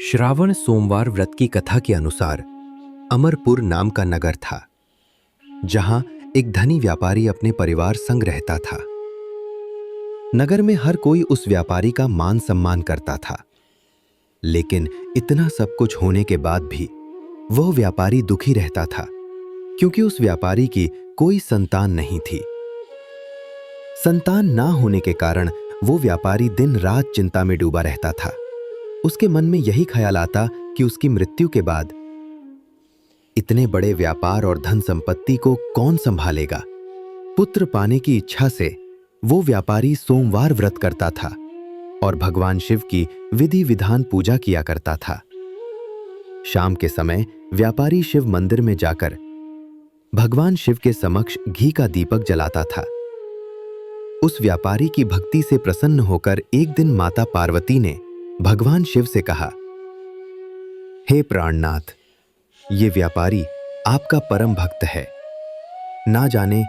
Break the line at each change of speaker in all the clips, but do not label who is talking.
श्रावण सोमवार व्रत की कथा के अनुसार अमरपुर नाम का नगर था, जहां एक धनी व्यापारी अपने परिवार संग रहता था। नगर में हर कोई उस व्यापारी का मान सम्मान करता था, लेकिन इतना सब कुछ होने के बाद भी वह व्यापारी दुखी रहता था, क्योंकि उस व्यापारी की कोई संतान नहीं थी। संतान ना होने के कारण वो व्यापारी दिन रात चिंता में डूबा रहता था। उसके मन में यही ख्याल आता कि उसकी मृत्यु के बाद इतने बड़े व्यापार और धन संपत्ति को कौन संभालेगा। पुत्र पाने की इच्छा से वो व्यापारी सोमवार व्रत करता था और भगवान शिव की विधि विधान पूजा किया करता था। शाम के समय व्यापारी शिव मंदिर में जाकर भगवान शिव के समक्ष घी का दीपक जलाता था। उस व्यापारी की भक्ति से प्रसन्न होकर एक दिन माता पार्वती ने भगवान शिव से कहा, हे प्राणनाथ, ये व्यापारी आपका परम भक्त है। ना जाने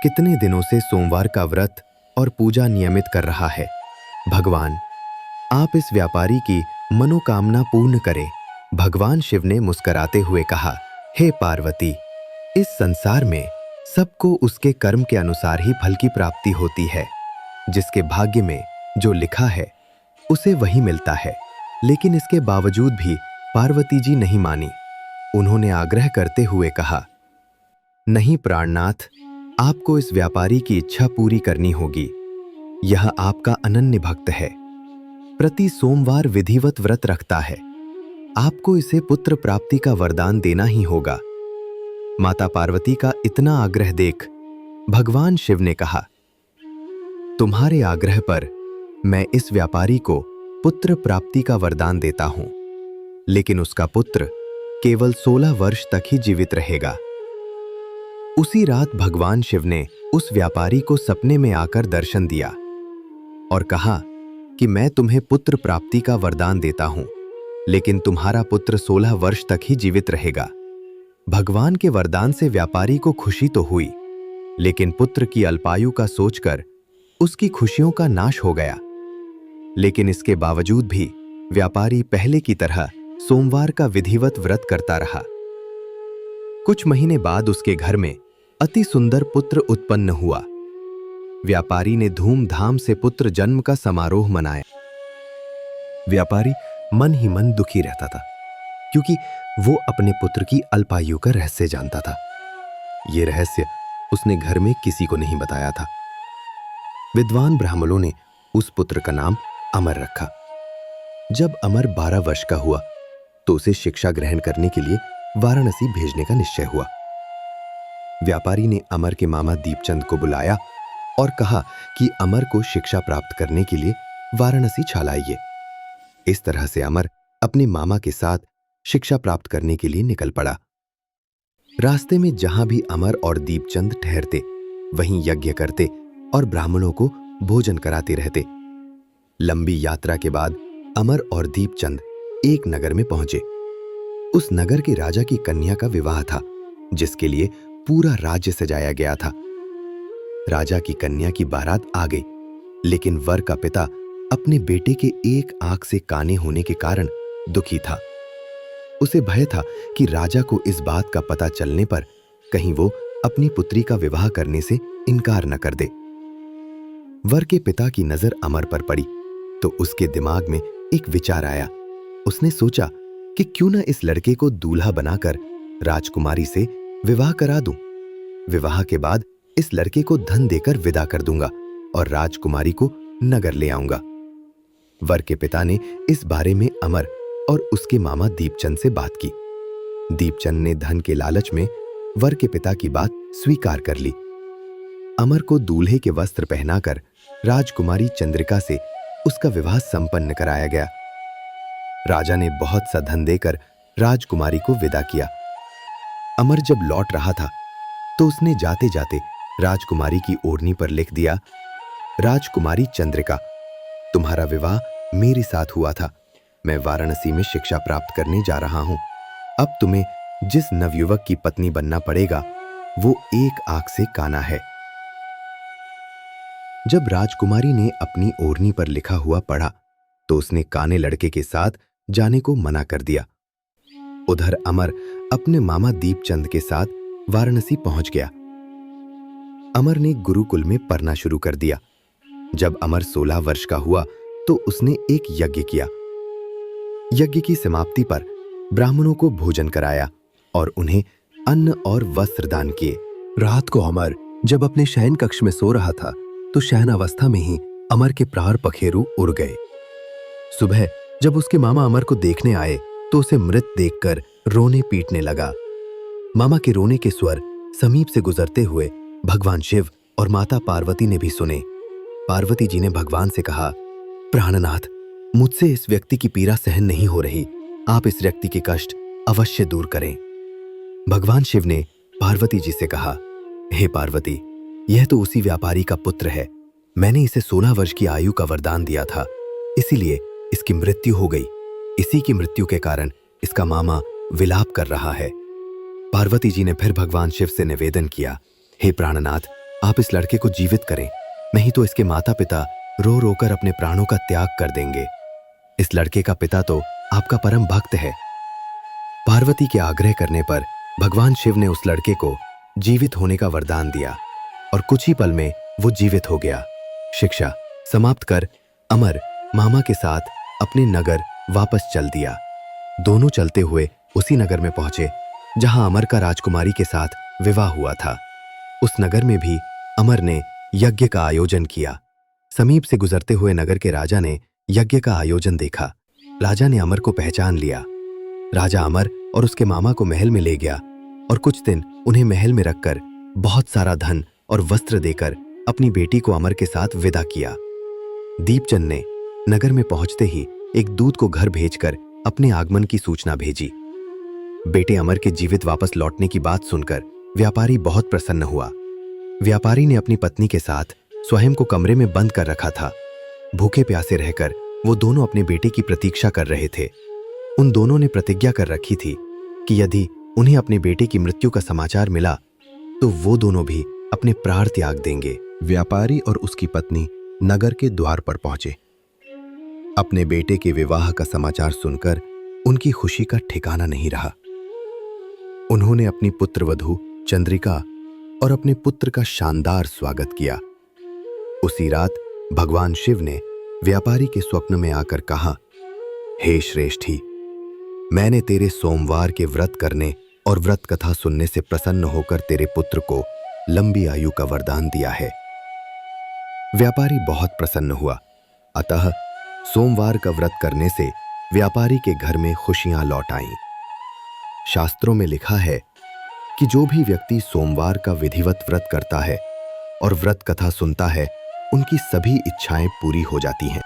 कितने दिनों से सोमवार का व्रत और पूजा नियमित कर रहा है। भगवान, आप इस व्यापारी की मनोकामना पूर्ण करें। भगवान शिव ने मुस्कुराते हुए कहा, हे पार्वती, इस संसार में सबको उसके कर्म के अनुसार ही फल की प्राप्ति होती है। जिसके भाग्य में जो लिखा है उसे वही मिलता है। लेकिन इसके बावजूद भी पार्वती जी नहीं मानी। उन्होंने आग्रह करते हुए कहा, नहीं प्राणनाथ, आपको इस व्यापारी की इच्छा पूरी करनी होगी। यह आपका अनन्य भक्त है, प्रति सोमवार विधिवत व्रत रखता है। आपको इसे पुत्र प्राप्ति का वरदान देना ही होगा। माता पार्वती का इतना आग्रह देख भगवान शिव ने कहा, तुम्हारे आग्रह पर मैं इस व्यापारी को पुत्र प्राप्ति का वरदान देता हूं, लेकिन उसका पुत्र केवल 16 वर्ष तक ही जीवित रहेगा। उसी रात भगवान शिव ने उस व्यापारी को सपने में आकर दर्शन दिया और कहा कि मैं तुम्हें पुत्र प्राप्ति का वरदान देता हूं, लेकिन तुम्हारा पुत्र 16 वर्ष तक ही जीवित रहेगा। भगवान के वरदान से व्यापारी को खुशी तो हुई, लेकिन पुत्र की अल्पायु का सोचकर उसकी खुशियों का नाश हो गया। लेकिन इसके बावजूद भी व्यापारी पहले की तरह सोमवार का विधिवत व्रत करता रहा। कुछ महीने बाद उसके घर में अति सुंदर पुत्र उत्पन्न हुआ। व्यापारी ने धूमधाम से पुत्र जन्म का समारोह मनाया। व्यापारी मन ही मन दुखी रहता था, क्योंकि वो अपने पुत्र की अल्पायु का रहस्य जानता था। ये रहस्य उसने घर में किसी को नहीं बताया था। विद्वान ब्राह्मणों ने उस पुत्र का नाम अमर रखा। जब अमर 12 वर्ष का हुआ तो उसे शिक्षा ग्रहण करने के लिए वाराणसी भेजने का निश्चय हुआ। व्यापारी ने अमर के मामा दीपचंद को बुलाया और कहा कि अमर को शिक्षा प्राप्त करने के लिए वाराणसी चलाइए। इस तरह से अमर अपने मामा के साथ शिक्षा प्राप्त करने के लिए निकल पड़ा। रास्ते में जहां भी अमर और दीपचंद ठहरते, वहीं यज्ञ करते और ब्राह्मणों को भोजन कराते रहते। लंबी यात्रा के बाद अमर और दीपचंद एक नगर में पहुंचे। उस नगर के राजा की कन्या का विवाह था, जिसके लिए पूरा राज्य सजाया गया था। राजा की कन्या की बारात आ गई, लेकिन वर का पिता अपने बेटे के एक आंख से काने होने के कारण दुखी था। उसे भय था कि राजा को इस बात का पता चलने पर कहीं वो अपनी पुत्री का विवाह करने से इनकार न कर दे। वर के पिता की नजर अमर पर पड़ी तो उसके दिमाग में एक विचार आया। उसने सोचा कि क्यों न इस लड़के को दूल्हा बनाकर राजकुमारी से विवाह करा दूं। विवाह के बाद इस लड़के को धन देकर विदा कर दूंगा और राजकुमारी को नगर ले आऊंगा। वर के पिता ने इस बारे में अमर और उसके मामा दीपचंद से बात की। दीपचंद ने धन के लालच में वर के पिता की बात स्वीकार कर ली। अमर को दूल्हे के वस्त्र पहनाकर राजकुमारी चंद्रिका से उसका विवाह संपन्न कराया गया। राजा ने बहुत सा धन देकर राजकुमारी को विदा किया। अमर जब लौट रहा था तो उसने जाते जाते राजकुमारी की ओढ़नी पर लिख दिया, राजकुमारी चंद्रिका, तुम्हारा विवाह मेरे साथ हुआ था। मैं वाराणसी में शिक्षा प्राप्त करने जा रहा हूं। अब तुम्हें जिस नवयुवक की पत्नी बनना पड़ेगा वो एक आंख से काना है। जब राजकुमारी ने अपनी ओढ़नी पर लिखा हुआ पढ़ा तो उसने काने लड़के के साथ जाने को मना कर दिया। उधर अमर अपने मामा दीपचंद के साथ वाराणसी पहुंच गया। अमर ने गुरुकुल में पढ़ना शुरू कर दिया। जब अमर 16 वर्ष का हुआ तो उसने एक यज्ञ किया। यज्ञ की समाप्ति पर ब्राह्मणों को भोजन कराया और उन्हें अन्न और वस्त्र दान किए।
रात को अमर जब अपने शयन कक्ष में सो रहा था तो शयन अवस्था में ही अमर के प्राण पखेरु उड़ गए। सुबह जब उसके मामा अमर को देखने आए तो उसे मृत देखकर रोने पीटने लगा। मामा के रोने के स्वर समीप से गुजरते हुए भगवान शिव और माता पार्वती ने भी सुने। पार्वती जी ने भगवान से कहा, प्राणनाथ, मुझसे इस व्यक्ति की पीड़ा सहन नहीं हो रही, आप इस व्यक्ति के कष्ट अवश्य दूर करें। भगवान शिव ने पार्वती जी से कहा, हे पार्वती, यह तो उसी व्यापारी का पुत्र है। मैंने इसे 16 वर्ष की आयु का वरदान दिया था, इसीलिए इसकी मृत्यु हो गई। इसी की मृत्यु के कारण इसका मामा विलाप कर रहा है। पार्वती जी ने फिर भगवान शिव से निवेदन किया, हे प्राणनाथ, आप इस लड़के को जीवित करें, नहीं तो इसके माता पिता रो रोकर अपने प्राणों का त्याग कर देंगे। इस लड़के का पिता तो आपका परम भक्त है। पार्वती के आग्रह करने पर भगवान शिव ने उस लड़के को जीवित होने का वरदान दिया और कुछ ही पल में वो जीवित हो गया। शिक्षा समाप्त कर अमर मामा के साथ अपने नगर वापस चल दिया। दोनों चलते हुए उसी नगर में पहुंचे जहां अमर का राजकुमारी के साथ विवाह हुआ था। उस नगर में भी अमर ने यज्ञ का आयोजन किया। समीप से गुजरते हुए नगर के राजा ने यज्ञ का आयोजन देखा। राजा ने अमर को पहचान लिया। राजा अमर और उसके मामा को महल में ले गया और कुछ दिन उन्हें महल में रखकर बहुत सारा धन और वस्त्र देकर अपनी बेटी को अमर के साथ विदा किया। दीपचंद ने नगर में पहुंचते ही एक दूत को घर भेजकर अपने आगमन की सूचना भेजी। बेटे अमर के जीवित वापस लौटने की बात सुनकर व्यापारी बहुत प्रसन्न हुआ। व्यापारी ने अपनी पत्नी के साथ स्वयं को कमरे में बंद कर रखा था। भूखे प्यासे रहकर वो दोनों अपने बेटे की प्रतीक्षा कर रहे थे। उन दोनों ने प्रतिज्ञा कर रखी थी कि यदि उन्हें अपने बेटे की मृत्यु का समाचार मिला तो वो दोनों भी अपने प्राण त्याग देंगे। व्यापारी और उसकी पत्नी नगर के द्वार पर पहुंचे।
अपने बेटे के विवाह का समाचार सुनकर उनकी खुशी का ठिकाना नहीं रहा। उन्होंने अपनी पुत्रवधू चंद्रिका और अपने पुत्र का शानदार स्वागत किया। उसी रात भगवान शिव ने व्यापारी के स्वप्न में आकर कहा, हे श्रेष्ठी, मैंने तेरे सोमवार के व्रत करने और व्रत कथा सुनने से प्रसन्न होकर तेरे पुत्र को लंबी आयु का वरदान दिया है। व्यापारी बहुत प्रसन्न हुआ। अतः सोमवार का व्रत करने से व्यापारी के घर में खुशियां लौट आईं। शास्त्रों में लिखा है कि जो भी व्यक्ति सोमवार का विधिवत व्रत करता है और व्रत कथा सुनता है, उनकी सभी इच्छाएं पूरी हो जाती हैं।